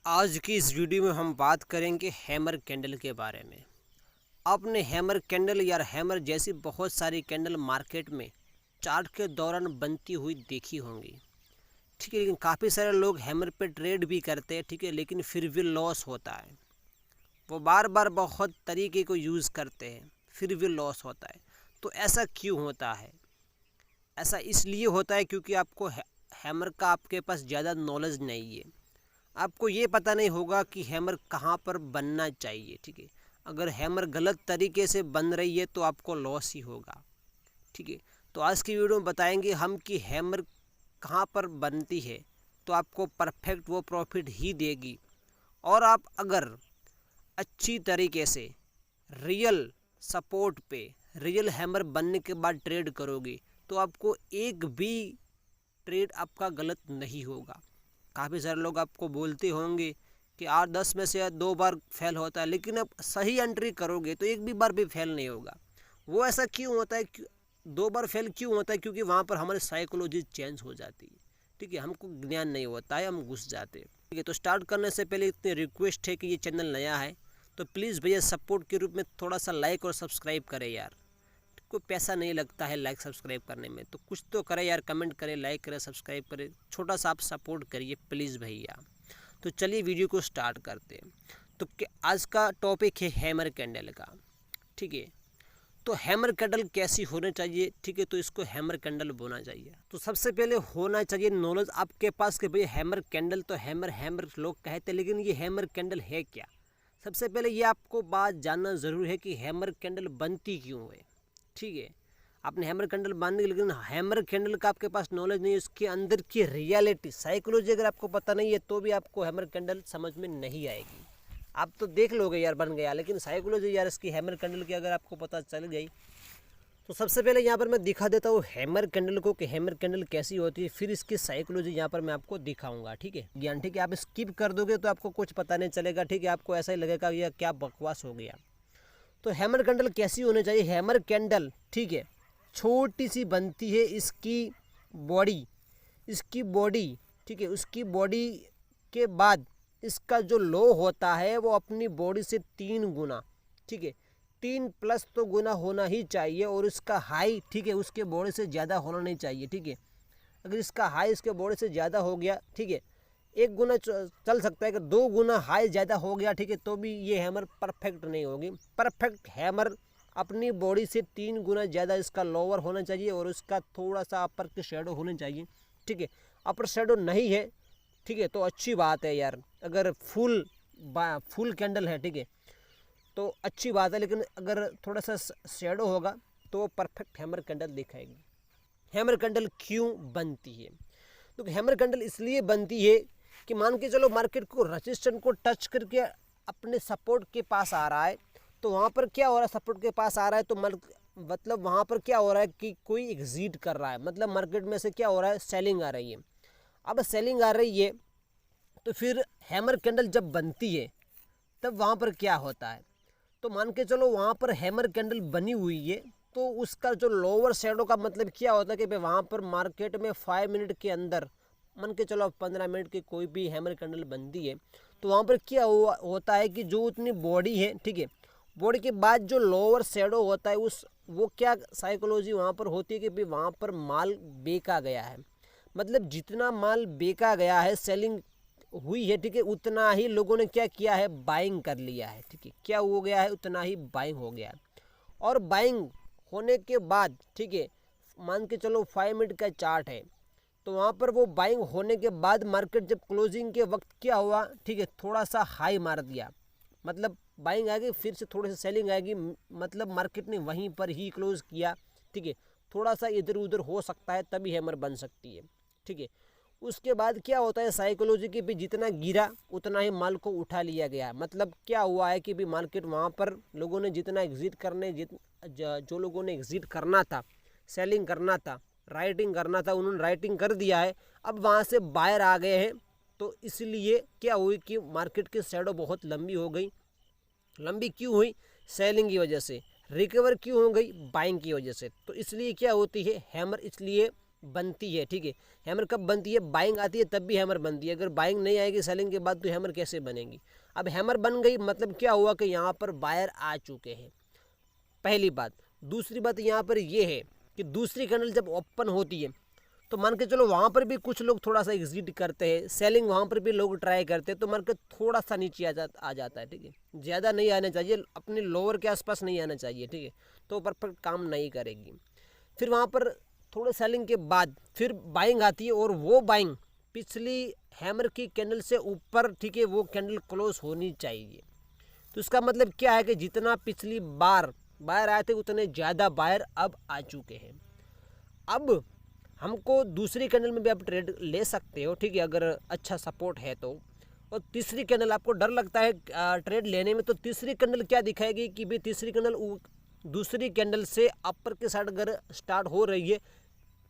आज की इस वीडियो में हम बात करेंगे हैमर कैंडल के बारे में। आपने हैमर कैंडल या हैमर जैसी बहुत सारी कैंडल मार्केट में चार्ट के दौरान बनती हुई देखी होंगी, ठीक है। लेकिन काफ़ी सारे लोग हैमर पे ट्रेड भी करते हैं, ठीक है, लेकिन फिर भी लॉस होता है। वो बार बार बहुत तरीके को यूज़ करते हैं, फिर भी लॉस होता है। तो ऐसा क्यों होता है? ऐसा इसलिए होता है क्योंकि आपको हैमर का आपके पास ज़्यादा नॉलेज नहीं है। आपको ये पता नहीं होगा कि हैमर कहाँ पर बनना चाहिए, ठीक है। अगर हैमर गलत तरीके से बन रही है तो आपको लॉस ही होगा, ठीक है। तो आज की वीडियो में बताएंगे हम कि हैमर कहाँ पर बनती है तो आपको परफेक्ट वो प्रॉफिट ही देगी। और आप अगर अच्छी तरीके से रियल सपोर्ट पे रियल हैमर बनने के बाद ट्रेड करोगे तो आपको एक भी ट्रेड आपका गलत नहीं होगा। काफ़ी सारे लोग आपको बोलते होंगे कि 8-10 में से 2 बार फेल होता है, लेकिन अब सही एंट्री करोगे तो एक भी बार भी फेल नहीं होगा। वो ऐसा क्यों होता है? 2 बार फेल क्यों होता है? क्योंकि वहाँ पर हमारी साइकोलॉजी चेंज हो जाती है, ठीक है। हमको ज्ञान नहीं होता है, हम घुस जाते हैं, ठीक है। तो स्टार्ट करने से पहले इतनी रिक्वेस्ट है कि ये चैनल नया है तो प्लीज़ भैया सपोर्ट के रूप में थोड़ा सा लाइक और सब्सक्राइब करें यार। कोई पैसा नहीं लगता है लाइक सब्सक्राइब करने में, तो कुछ तो करें यार, कमेंट करें, लाइक करें, सब्सक्राइब करें, छोटा सा आप सपोर्ट करिए प्लीज़ भैया। तो चलिए वीडियो को स्टार्ट करते हैं। तो आज का टॉपिक है हैमर कैंडल का, ठीक है। तो हैमर कैंडल कैसी होनी चाहिए, ठीक है, तो इसको हैमर कैंडल बोलना चाहिए। तो सबसे पहले होना चाहिए नॉलेज आपके पास कि भाई हैमर कैंडल तो हैमर हैमर लोग कहते हैं, लेकिन ये हैमर कैंडल है क्या। सबसे पहले ये आपको बात जानना ज़रूरी है कि हैमर कैंडल बनती क्यों है, ठीक है। आपने हैमर कैंडल बांधने की, लेकिन हैमर कैंडल का आपके पास नॉलेज नहीं है, उसके अंदर की रियलिटी साइकोलॉजी अगर आपको पता नहीं है तो भी आपको हैमर कैंडल समझ में नहीं आएगी। आप तो देख लोगे यार बन गया, लेकिन साइकोलॉजी यार इसकी हैमर कैंडल की अगर आपको पता चल गई तो सबसे पहले यहाँ पर मैं दिखा देता हूँ हैमर कैंडल को कि हैमर कैंडल कैसी होती है, फिर इसकी साइकोलॉजी यहाँ पर मैं आपको दिखाऊंगा, ठीक है ज्ञान, ठीक है। आप स्किप कर दोगे तो आपको कुछ पता नहीं चलेगा, ठीक है, आपको ऐसा ही लगेगा यह क्या बकवास हो गया। तो हैमर कैंडल कैसी होनी चाहिए? हैमर कैंडल, ठीक है, छोटी सी बनती है, इसकी बॉडी, ठीक है, उसकी बॉडी के बाद इसका जो लो होता है वो अपनी बॉडी से 3 गुना, ठीक है, 3+ तो गुना होना ही चाहिए। और इसका हाई, ठीक है, उसके बॉडी से ज़्यादा होना नहीं चाहिए, ठीक है। अगर इसका हाई इसके बॉडी से ज़्यादा हो गया, ठीक है, 1 गुना चल सकता है, कि 2 गुना हाई ज़्यादा हो गया, ठीक है, तो भी ये हैमर परफेक्ट नहीं होगी। परफेक्ट हैमर अपनी बॉडी से 3 गुना ज़्यादा इसका लोअर होना चाहिए और उसका थोड़ा सा अपर की शेडो होनी चाहिए, ठीक है। अपर शेडो नहीं है, ठीक है, तो अच्छी बात है यार। अगर फुल कैंडल है, ठीक है, तो अच्छी बात है, लेकिन अगर थोड़ा सा शेडो होगा तो परफेक्ट हैमर कैंडल दिखाएगी। हैमर कैंडल क्यों बनती है? तो हैमर कैंडल इसलिए बनती है कि मान के चलो मार्केट को रेजिस्टेंस को टच करके अपने सपोर्ट के पास आ रहा है, तो वहाँ पर क्या हो रहा है, सपोर्ट के पास आ रहा है तो मतलब वहाँ पर क्या हो रहा है कि कोई एग्जिट कर रहा है, मतलब मार्केट में से क्या हो रहा है, सेलिंग आ रही है। अब सेलिंग आ रही है तो फिर हैमर कैंडल जब बनती है तब वहाँ पर क्या होता है, तो मान के चलो वहाँ पर हैमर कैंडल बनी हुई है तो उसका जो लोअर शेडो का मतलब क्या होता है कि भाई वहाँ पर मार्केट में 5 मिनट के अंदर, मान के चलो 15 मिनट की कोई भी हैमर कैंडल बनती है तो वहाँ पर क्या होता है कि जो उतनी बॉडी है, ठीक है, बॉडी के बाद जो लोअर शेडो होता है वो क्या साइकोलॉजी वहाँ पर होती है कि भाई वहाँ पर माल बेचा गया है, मतलब जितना माल बेचा गया है, सेलिंग हुई है, ठीक है, उतना ही लोगों ने क्या किया है, बाइंग कर लिया है, ठीक है, क्या हो गया है, उतना ही बाइंग हो गया है। और बाइंग होने के बाद, ठीक है, मान के चलो 5 मिनट का चार्ट है तो वहाँ पर वो बाइंग होने के बाद मार्केट जब क्लोजिंग के वक्त क्या हुआ, ठीक है, थोड़ा सा हाई मार दिया, मतलब बाइंग आएगी, फिर से थोड़ी सी सेलिंग आएगी, मतलब मार्केट ने वहीं पर ही क्लोज किया, ठीक है, थोड़ा सा इधर उधर हो सकता है तभी हैमर बन सकती है, ठीक है। उसके बाद क्या होता है साइकोलॉजी की भी, जितना गिरा उतना ही माल को उठा लिया गया, मतलब क्या हुआ है कि भी मार्केट वहाँ पर लोगों ने जितना एग्जिट करने जो लोगों ने एग्जिट करना था, सेलिंग करना था, राइटिंग करना था, उन्होंने राइटिंग कर दिया है। अब वहाँ से बायर आ गए हैं तो इसलिए क्या हुई कि मार्केट की शेडो बहुत लंबी हो गई। लंबी क्यों हुई? सेलिंग की वजह से। रिकवर क्यों हो गई? बाइंग की वजह से। तो इसलिए क्या होती है, हैमर इसलिए बनती है, ठीक है। हैमर कब बनती है, बाइंग आती है तब भी हैमर बनती है। अगर बाइंग नहीं आएगी सेलिंग के बाद तो हैमर कैसे बनेगी। अब हैमर बन गई मतलब क्या हुआ कि यहाँ पर बायर आ चुके हैं, पहली बात। दूसरी बात यहाँ पर ये है कि दूसरी कैंडल जब ओपन होती है तो मान के चलो वहाँ पर भी कुछ लोग थोड़ा सा एग्जिट करते हैं, सेलिंग वहाँ पर भी लोग ट्राई करते हैं, तो मान के थोड़ा सा नीचे आ जाता है, ठीक है। ज़्यादा नहीं आना चाहिए, अपने लोअर के आसपास नहीं आना चाहिए, ठीक है, तो परफेक्ट काम नहीं करेगी। फिर वहाँ पर थोड़े सेलिंग के बाद फिर बाइंग आती है और वो बाइंग पिछली हैमर की कैंडल से ऊपर, ठीक है, वो कैंडल क्लोज होनी चाहिए। तो इसका मतलब क्या है कि जितना पिछली बार बायर आए थे उतने ज़्यादा बायर अब आ चुके हैं। अब हमको दूसरी कैंडल में भी आप ट्रेड ले सकते हो, ठीक है, अगर अच्छा सपोर्ट है तो। और तीसरी कैंडल आपको डर लगता है ट्रेड लेने में, तो तीसरी कैंडल क्या दिखाएगी कि भाई तीसरी कैंडल दूसरी कैंडल से अपर के साइड अगर स्टार्ट हो रही है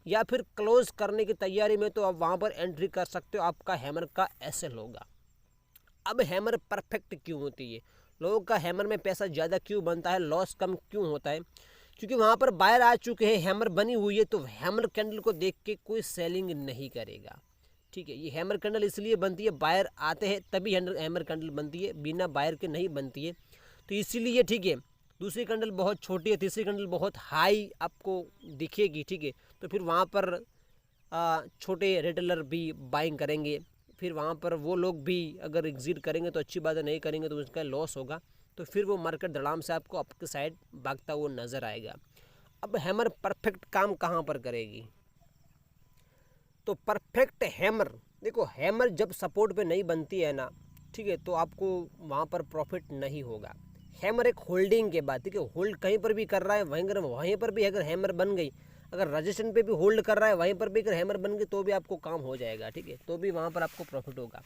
या फिर क्लोज करने की तैयारी में, तो आप वहाँ पर एंट्री कर सकते हो, आपका हैमर का एसएल होगा। अब हैमर परफेक्ट क्यों होती है, लोगों का हैमर में पैसा ज़्यादा क्यों बनता है, लॉस कम क्यों होता है, क्योंकि वहाँ पर बायर आ चुके हैं, हैमर बनी हुई है, तो हैमर कैंडल को देख के कोई सेलिंग नहीं करेगा, ठीक है। ये हैमर कैंडल इसलिए बनती है, बायर आते हैं तभी हैमर कैंडल बनती है, बिना बायर के नहीं बनती है। तो इसीलिए, ठीक है, दूसरी कैंडल बहुत छोटी है, तीसरी कैंडल बहुत हाई आपको दिखेगी, ठीक है, तो फिर वहाँ पर छोटे रिटेलर भी बाइंग करेंगे। फिर वहाँ पर वो लोग भी अगर एग्जिट करेंगे तो अच्छी बात है, नहीं करेंगे तो उसका लॉस होगा। तो फिर वो मार्केट धड़ाम से आपको आपके साइड भागता हुआ नज़र आएगा। अब हैमर परफेक्ट काम कहाँ पर करेगी, तो परफेक्ट हैमर, देखो हैमर जब सपोर्ट पे नहीं बनती है ना, ठीक है, तो आपको वहाँ पर प्रॉफिट नहीं होगा। हैमर एक होल्डिंग के बाद, ठीक है, होल्ड कहीं पर भी कर रहा है, वहीं पर भी अगर हैमर बन गई, अगर रजिस्ट्रेशन पे भी होल्ड कर रहा है वहीं पर भी अगर हैमर बन गई तो भी आपको काम हो जाएगा, ठीक है, तो भी वहाँ पर आपको प्रॉफिट होगा।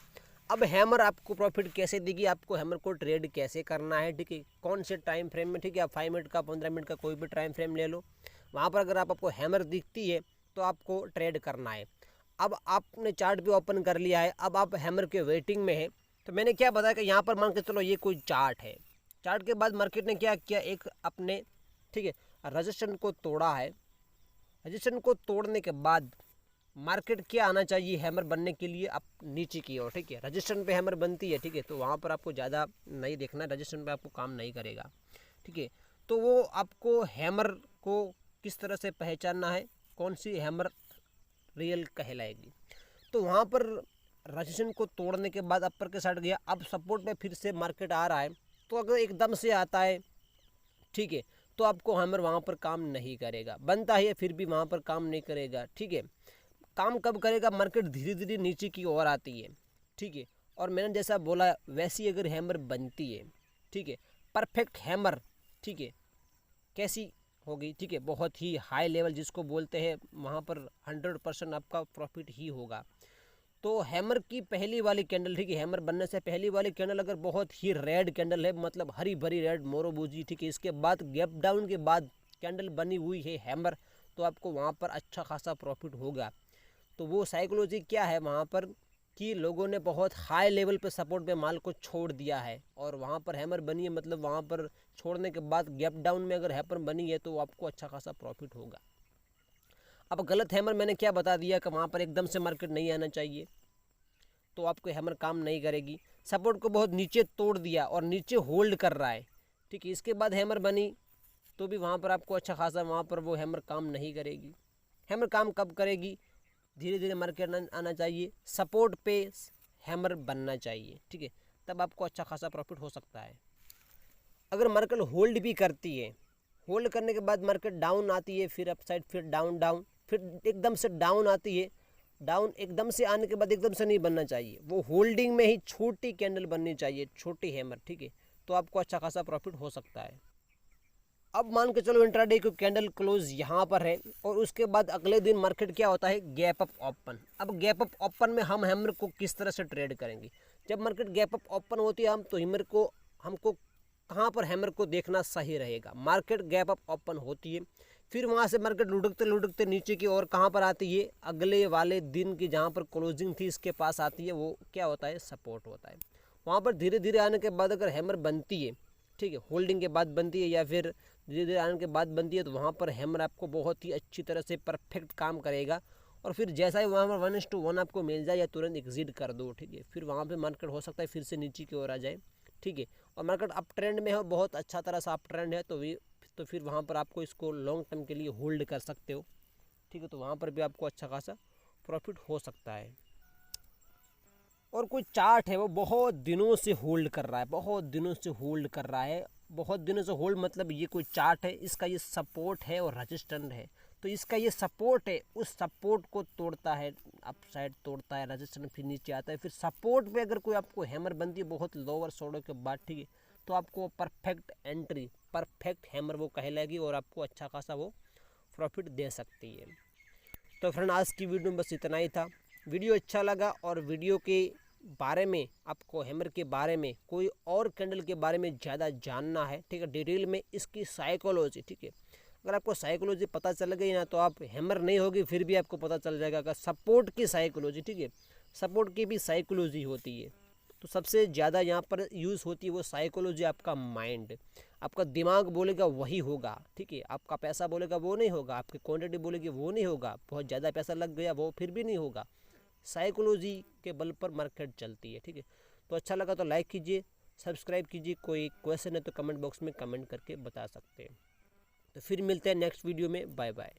अब हैमर आपको प्रॉफिट कैसे देगी, आपको हैमर को ट्रेड कैसे करना है, ठीक है, कौन से टाइम फ्रेम में, ठीक है, आप 5 मिनट का 15 मिनट का कोई भी टाइम फ्रेम ले लो, वहाँ पर अगर आपको हैमर दिखती है तो आपको ट्रेड करना है। अब आपने चार्ट भी ओपन कर लिया है, अब आप हैमर के वेटिंग में है, तो मैंने क्या बताया कि यहाँ पर मान के चलो ये कोई चार्ट है, चार्ट के बाद मार्केट ने क्या किया, एक अपने, ठीक है, रजिस्ट्रेशन को तोड़ा है। रजिस्ट्रेशन को तोड़ने के बाद मार्केट क्या आना चाहिए हैमर बनने के लिए, आप नीचे की ओर, ठीक है, रजिस्ट्रेशन पे हैमर बनती है, ठीक है, तो वहाँ पर आपको ज़्यादा नहीं देखना, रजिस्ट्रेशन पे आपको काम नहीं करेगा, ठीक है। तो वो आपको हैमर को किस तरह से पहचानना है, कौन सी हैमर रियल कहलाएगी, तो वहाँ पर रजिस्ट्रेशन को तोड़ने के बाद अपर के साइड गया, अब सपोर्ट पे फिर से मार्केट आ रहा है, तो अगर एकदम से आता है, ठीक है, तो आपको हैमर वहाँ पर काम नहीं करेगा, बनता है फिर भी वहाँ पर काम नहीं करेगा, ठीक है। काम कब करेगा, मार्केट धीरे धीरे नीचे की ओर आती है, ठीक है, और मैंने जैसा बोला वैसी अगर हैमर बनती है, ठीक है, परफेक्ट हैमर, ठीक है, कैसी होगी, ठीक है, बहुत ही हाई लेवल जिसको बोलते हैं, वहाँ पर 100% आपका प्रॉफिट ही होगा। तो हैमर की पहली वाली कैंडल, ठीक है, हैमर बनने से पहली वाली कैंडल अगर बहुत ही रेड कैंडल है, मतलब हरी भरी रेड मोरोबूजी, ठीक है, इसके बाद गैप डाउन के बाद कैंडल बनी हुई है हैमर, तो आपको वहाँ पर अच्छा खासा प्रॉफिट होगा। तो वो साइकोलॉजी क्या है वहाँ पर कि लोगों ने बहुत हाई लेवल पे सपोर्ट पे माल को छोड़ दिया है और वहाँ पर हैमर बनी है, मतलब वहाँ पर छोड़ने के बाद गैप डाउन में अगर हैमर बनी है तो आपको अच्छा खासा प्रॉफिट होगा। अब गलत हैमर मैंने क्या बता दिया कि वहाँ पर एकदम से मार्केट नहीं आना चाहिए, तो आपको हैमर काम नहीं करेगी। सपोर्ट को बहुत नीचे तोड़ दिया और नीचे होल्ड कर रहा है, ठीक है, इसके बाद हैमर बनी तो भी वहाँ पर आपको अच्छा खासा वहाँ पर वो हैमर काम नहीं करेगी। हैमर काम कब करेगी, धीरे धीरे मार्केट आना चाहिए, सपोर्ट पे हैमर बनना चाहिए, ठीक है, तब आपको अच्छा खासा प्रॉफिट हो सकता है। अगर मार्केट होल्ड भी करती है, होल्ड करने के बाद मार्केट डाउन आती है, फिर अपसाइड, फिर डाउन डाउन, फिर एकदम से डाउन आती है, डाउन एकदम से आने के बाद एकदम से नहीं बनना चाहिए, वो होल्डिंग में ही छोटी कैंडल बननी चाहिए, छोटी हैमर, ठीक है, तो आपको अच्छा खासा प्रॉफिट हो सकता है। अब मान के चलो इंट्राडे की कैंडल क्लोज यहाँ पर है और उसके बाद अगले दिन मार्केट क्या होता है, गैप अप ओपन। अब गैप अप ओपन में हम हैमर को किस तरह से ट्रेड करेंगे, जब मार्केट गैप अप ओपन होती है हम तो हैमर को, हमको कहाँ पर हैमर को देखना सही रहेगा, मार्केट गैप अप ओपन होती है, फिर वहाँ से मार्केट लुढ़कते लुढ़कते नीचे की ओर कहाँ पर आती है, अगले वाले दिन की जहाँ पर क्लोजिंग थी इसके पास आती है, वो क्या होता है, सपोर्ट होता है। वहाँ पर धीरे धीरे आने के बाद अगर हैमर बनती है, ठीक है, होल्डिंग के बाद बनती है या फिर धीरे धीरे आने के बाद बनती है, तो वहाँ पर हैमर आपको बहुत ही अच्छी तरह से परफेक्ट काम करेगा और फिर जैसा ही वहाँ पर 1:1 आपको मिल जाए या तुरंत एग्जिट कर दो, ठीक है। फिर वहाँ पे मार्केट हो सकता है फिर से नीचे की ओर आ जाए, ठीक है। और मार्केट अप ट्रेंड में हो, बहुत अच्छा तरह से अप ट्रेंड है, तो फिर वहाँ पर आपको इसको लॉन्ग टर्म के लिए होल्ड कर सकते हो, ठीक है। तो वहाँ पर भी आपको अच्छा खासा प्रॉफिट हो सकता है। और कोई चार्ट है वो बहुत दिनों से होल्ड कर रहा है, बहुत दिनों से होल्ड कर रहा है, बहुत दिनों से होल्ड मतलब ये कोई चार्ट है, इसका ये सपोर्ट है और रजिस्टेंस है। तो इसका ये सपोर्ट है, उस सपोर्ट को तोड़ता है, अप साइड तोड़ता है, रजिस्टेंस फिर नीचे आता है, फिर सपोर्ट पे अगर कोई आपको हैमर बनती है बहुत लोअर शोडो के बाद, ठीक है, तो आपको परफेक्ट एंट्री, परफेक्ट हैमर वो कहलाएगी और आपको अच्छा खासा वो प्रॉफिट दे सकती है। तो फ्रेंड आज की वीडियो में बस इतना ही था। वीडियो अच्छा लगा और वीडियो के बारे में आपको हैमर के बारे में कोई और कैंडल के बारे में ज़्यादा जानना है, ठीक है, डिटेल में इसकी साइकोलॉजी, ठीक है। अगर आपको साइकोलॉजी पता चल गई ना तो आप हैमर नहीं होगी फिर भी आपको पता चल जाएगा। अगर सपोर्ट की साइकोलॉजी, ठीक है, सपोर्ट की भी साइकोलॉजी होती है, तो सबसे ज़्यादा यहाँ पर यूज़ होती है वो साइकोलॉजी, आपका माइंड, आपका दिमाग बोलेगा वही होगा, ठीक है। आपका पैसा बोलेगा वो नहीं होगा, आपकी क्वांटिटी बोलेगी वो नहीं होगा, बहुत ज़्यादा पैसा लग गया वो फिर भी नहीं होगा। साइकोलॉजी के बल पर मार्केट चलती है, ठीक है। तो अच्छा लगा तो लाइक कीजिए, सब्सक्राइब कीजिए, कोई क्वेश्चन है तो कमेंट बॉक्स में कमेंट करके बता सकते हैं। तो फिर मिलते हैं नेक्स्ट वीडियो में, बाय बाय।